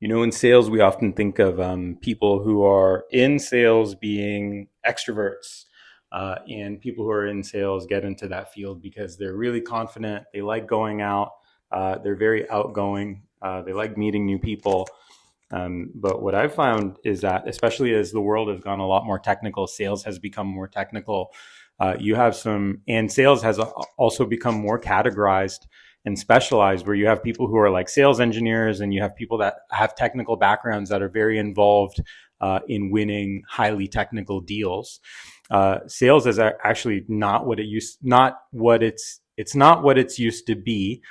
In sales, we often think of people who are in sales being extroverts. And people who are in sales get into that field because they're really confident. They like going out. They're very outgoing. They like meeting new people. But what I've found is that, especially as the world has gone a lot more technical, sales has become more technical. And sales has also become more categorized and specialized, where you have people who are like sales engineers and you have people that have technical backgrounds that are very involved in winning highly technical deals. Sales is actually not what it's not what it's used to be,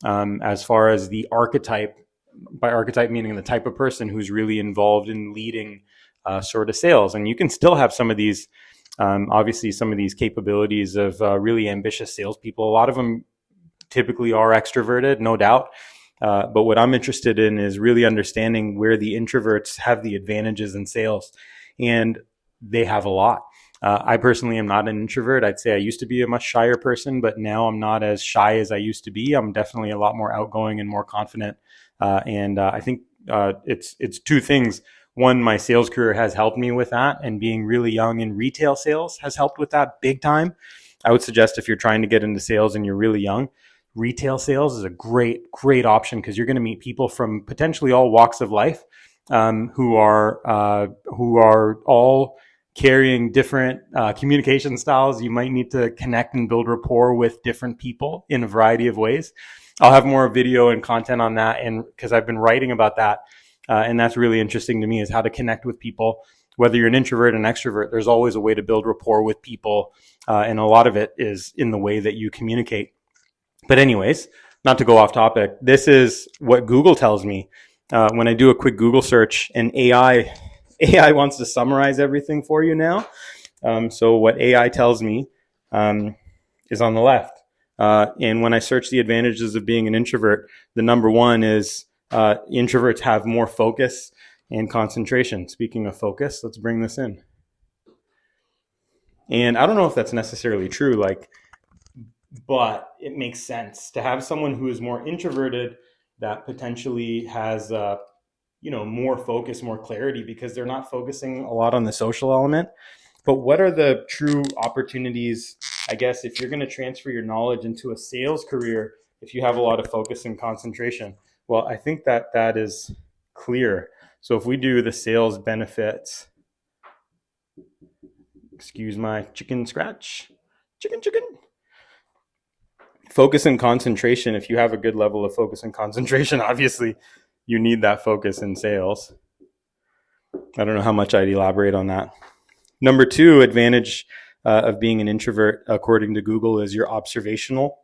as far as the archetype. By archetype meaning the type of person who's really involved in leading sort of sales. And you can still have some of these, obviously some of these capabilities of really ambitious salespeople. A lot of them typically are extroverted, no doubt. But what I'm interested in is really understanding where the introverts have the advantages in sales. And they have a lot. I personally am not an introvert. I'd say I used to be a much shyer person, but now I'm not as shy as I used to be. I'm definitely a lot more outgoing and more confident. I think it's two things. One, my sales career has helped me with that, and being really young in retail sales has helped with that big time. I would suggest if you're trying to get into sales and you're really young, retail sales is a great option, because you're going to meet people from potentially all walks of life, who are all carrying different communication styles. You might need to connect and build rapport with different people in a variety of ways. I'll have more video and content on that, and because I've been writing about that, and that's really interesting to me, is how to connect with people. Whether you're an introvert or an extrovert, there's always a way to build rapport with people, and a lot of it is in the way that you communicate. But anyways, not to go off topic, this is what Google tells me when I do a quick Google search, and AI wants to summarize everything for you now. So what AI tells me is on the left. And when I search the advantages of being an introvert, the number one is introverts have more focus and concentration. Speaking of focus, let's bring this in. And I don't know if that's necessarily true, but it makes sense to have someone who is more introverted that potentially has more focus, more clarity, because they're not focusing a lot on the social element. But what are the true opportunities, I guess, if you're going to transfer your knowledge into a sales career, if you have a lot of focus and concentration? Well, I think that is clear. So if we do the sales benefits, excuse my chicken scratch, chicken. Focus and concentration. If you have a good level of focus and concentration, obviously you need that focus in sales. I don't know how much I'd elaborate on that. Number two advantage of being an introvert, according to Google, is you're observational.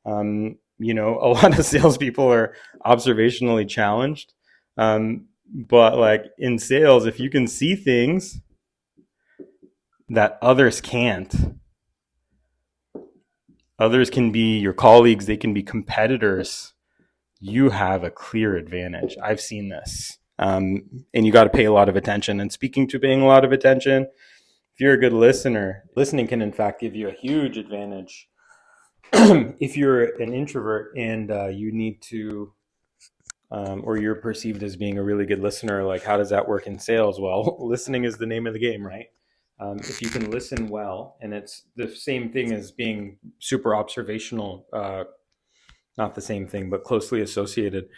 A lot of salespeople are observationally challenged. But in sales, if you can see things that others can't, others can be your colleagues, they can be competitors, you have a clear advantage. I've seen this. And you got to pay a lot of attention. And speaking to paying a lot of attention, if you're a good listener, listening can in fact give you a huge advantage. If you're an introvert and you need to, or you're perceived as being a really good listener, how does that work in sales? Well, listening is the name of the game, right? If you can listen well, and it's the same thing as being super observational, not the same thing, but closely associated.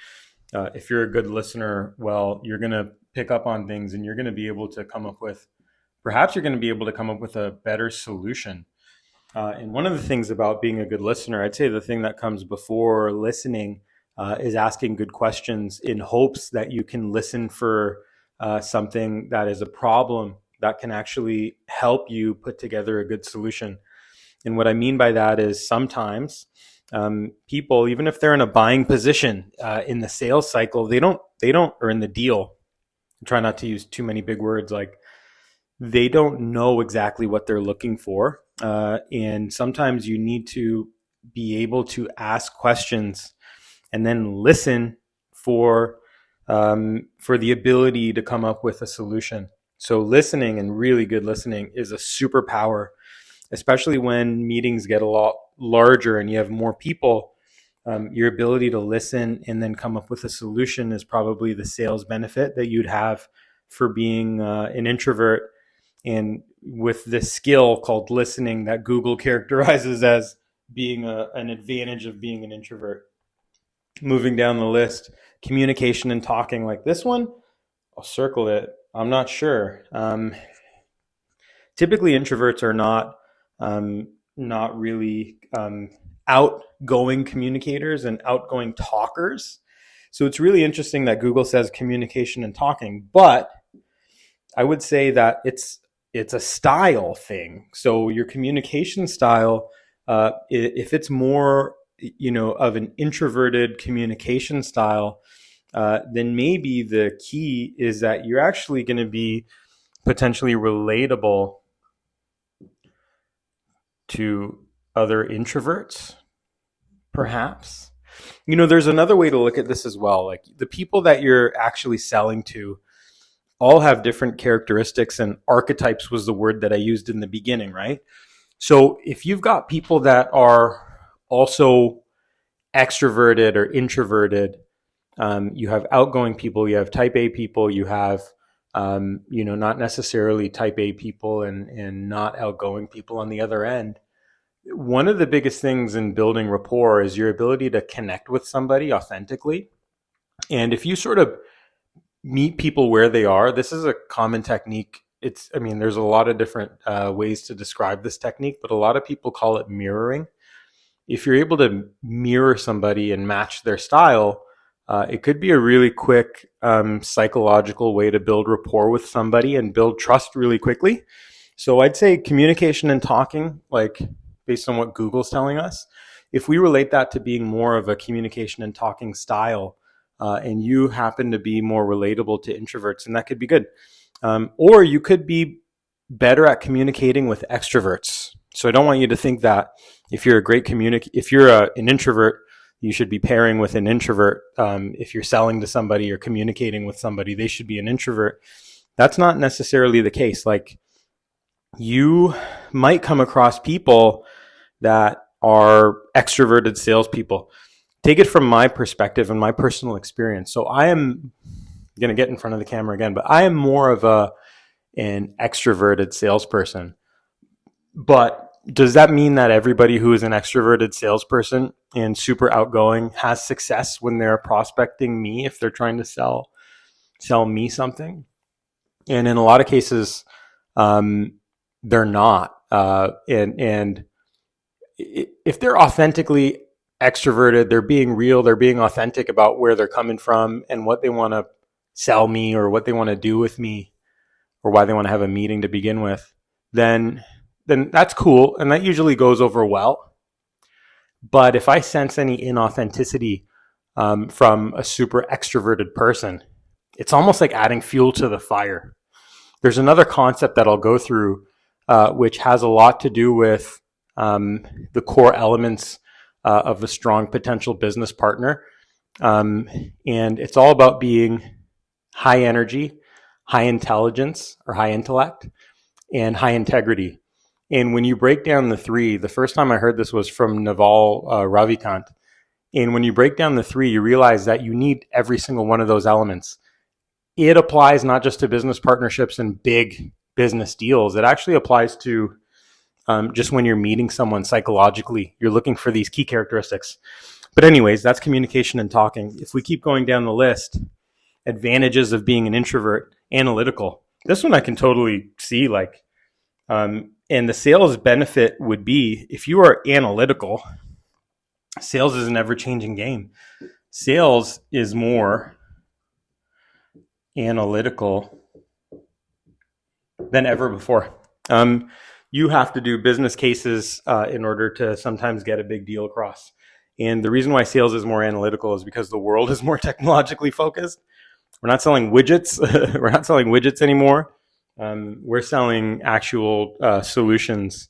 If you're a good listener, well, you're going to pick up on things, and you're going to be able to come up with a better solution. And one of the things about being a good listener, I'd say the thing that comes before listening is asking good questions in hopes that you can listen for something that is a problem that can actually help you put together a good solution. And what I mean by that is sometimes people, even if they're in a buying position in the sales cycle, they don't, or in the deal, I try not to use too many big words, they don't know exactly what they're looking for. And sometimes you need to be able to ask questions and then listen for the ability to come up with a solution. So listening, and really good listening, is a superpower, especially when meetings get a lot larger and you have more people. Your ability to listen and then come up with a solution is probably the sales benefit that you'd have for being an introvert. And with this skill called listening that Google characterizes as being an advantage of being an introvert. Moving down the list, communication and talking, like this one, I'll circle it. I'm not sure. Typically, introverts are not really outgoing communicators and outgoing talkers. So it's really interesting that Google says communication and talking, but I would say that it's a style thing. So your communication style, if it's more, of an introverted communication style, then maybe the key is that you're actually going to be potentially relatable to other introverts, perhaps. There's another way to look at this as well. Like the people that you're actually selling to all have different characteristics, and archetypes was the word that I used in the beginning, right? So if you've got people that are also extroverted or introverted, you have outgoing people, you have type A people, you have not necessarily type A people and not outgoing people on the other end. One of the biggest things in building rapport is your ability to connect with somebody authentically. And if you sort of meet people where they are, this is a common technique. There's a lot of different ways to describe this technique, but a lot of people call it mirroring. If you're able to mirror somebody and match their style, it could be a really quick psychological way to build rapport with somebody and build trust really quickly. So I'd say communication and talking, like based on what Google's telling us, if we relate that to being more of a communication and talking style, and you happen to be more relatable to introverts, and that could be good. Or you could be better at communicating with extroverts. So I don't want you to think that if you're an introvert, you should be pairing with an introvert. If you're selling to somebody or communicating with somebody, they should be an introvert. That's not necessarily the case. Like you might come across people that are extroverted salespeople. Take it from my perspective and my personal experience. So I am going to get in front of the camera again, but I am more of an extroverted salesperson. But does that mean that everybody who is an extroverted salesperson and super outgoing has success when they're prospecting me if they're trying to sell me something? And in a lot of cases, they're not. And if they're authentically extroverted, they're being real, they're being authentic about where they're coming from and what they want to sell me or what they want to do with me or why they want to have a meeting to begin with, then that's cool. And that usually goes over well. But if I sense any inauthenticity from a super extroverted person, it's almost like adding fuel to the fire. There's another concept that I'll go through, which has a lot to do with the core elements of a strong potential business partner. And it's all about being high energy, high intelligence or high intellect, and high integrity. And when you break down the three, the first time I heard this was from Naval Ravikant. And when you break down the three, you realize that you need every single one of those elements. It applies not just to business partnerships and big business deals. It actually applies to just when you're meeting someone psychologically, you're looking for these key characteristics. But anyways, that's communication and talking. If we keep going down the list, advantages of being an introvert, analytical. This one I can totally see, and the sales benefit would be if you are analytical, sales is an ever-changing game. Sales is more analytical than ever before. You have to do business cases in order to sometimes get a big deal across. And the reason why sales is more analytical is because the world is more technologically focused. We're not selling widgets. We're not selling widgets anymore. We're selling actual solutions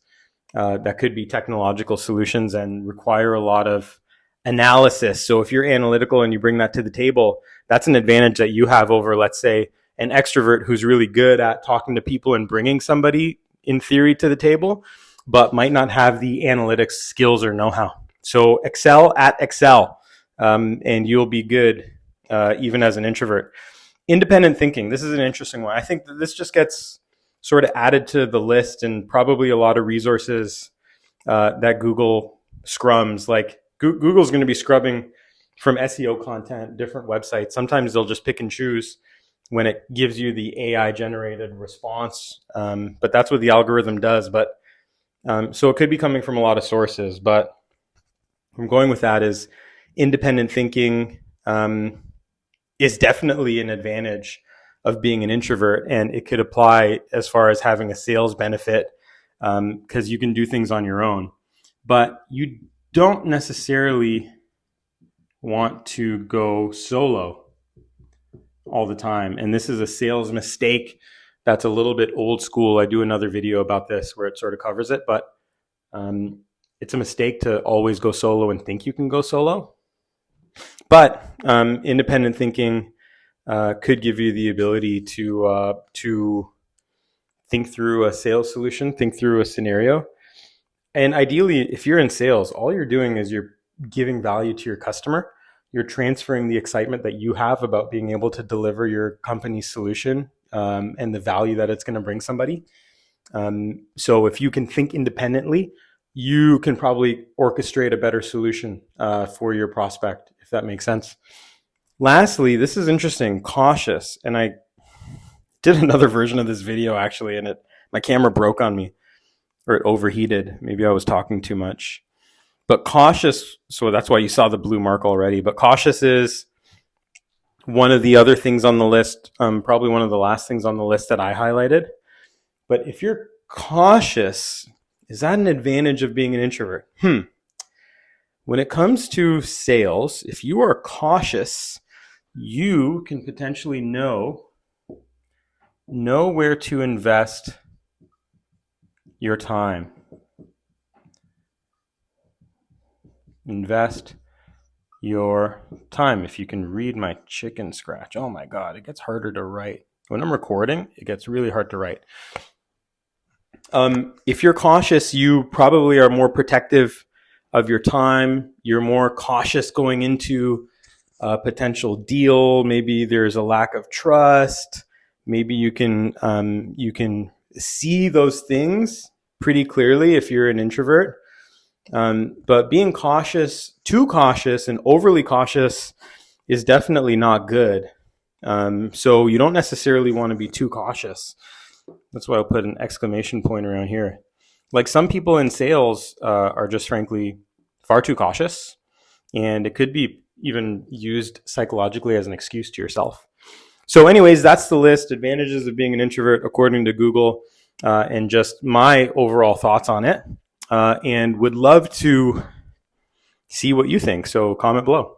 that could be technological solutions and require a lot of analysis. So if you're analytical and you bring that to the table, that's an advantage that you have over, let's say, an extrovert who's really good at talking to people and bringing somebody in theory to the table, but might not have the analytics skills or know-how. So excel at Excel, and you'll be good even as an introvert. Independent thinking. This is an interesting one. I think that this just gets sort of added to the list, and probably a lot of resources that Google scrums. Like Google's going to be scrubbing from SEO content, different websites. Sometimes they'll just pick and choose when it gives you the AI generated response. But that's what the algorithm does. But so it could be coming from a lot of sources. But I'm going with that is independent thinking is definitely an advantage of being an introvert, and it could apply as far as having a sales benefit because you can do things on your own. But you don't necessarily want to go solo all the time. And this is a sales mistake that's a little bit old school. I do another video about this where it sort of covers it, but it's a mistake to always go solo and think you can go solo. But independent thinking could give you the ability to think through a sales solution, think through a scenario. And ideally, if you're in sales, all you're doing is you're giving value to your customer. You're transferring the excitement that you have about being able to deliver your company's solution and the value that it's going to bring somebody. So if you can think independently, you can probably orchestrate a better solution for your prospect, if that makes sense. Lastly, this is interesting, cautious. And I did another version of this video actually, and my camera broke on me, or it overheated. Maybe I was talking too much. But cautious, so that's why you saw the blue mark already. But cautious is one of the other things on the list, probably one of the last things on the list that I highlighted. But if you're cautious, is that an advantage of being an introvert? When it comes to sales, if you are cautious, you can potentially know where to invest your time. Invest your time. If you can read my chicken scratch, oh my God, it gets harder to write. When I'm recording, it gets really hard to write. If you're cautious, you probably are more protective of your time. You're more cautious going into a potential deal. Maybe there's a lack of trust. Maybe you can see those things pretty clearly if you're an introvert. But being cautious, too cautious and overly cautious is definitely not good. So you don't necessarily want to be too cautious. That's why I'll put an exclamation point around here. Like some people in sales are just frankly far too cautious, and it could be even used psychologically as an excuse to yourself. So anyways, that's the list. Advantages of being an introvert according to Google, and just my overall thoughts on it. And would love to see what you think. So comment below.